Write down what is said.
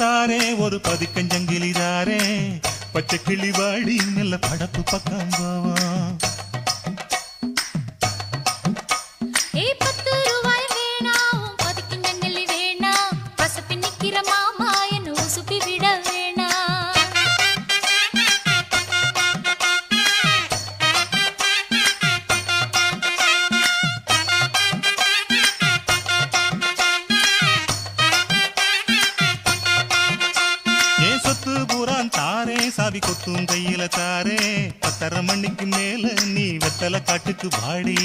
தாரே ஒரு பதிக்கஞ்சங்கிலி தாரே பச்சை கிளி வாடி மெல்ல படப்பு பக்கம் போவோம். தாரே சாவி கொத்தும் கையில தாரே 10:30 மணிக்கு மேல நீ வெத்தல காட்டுக்கு பாடி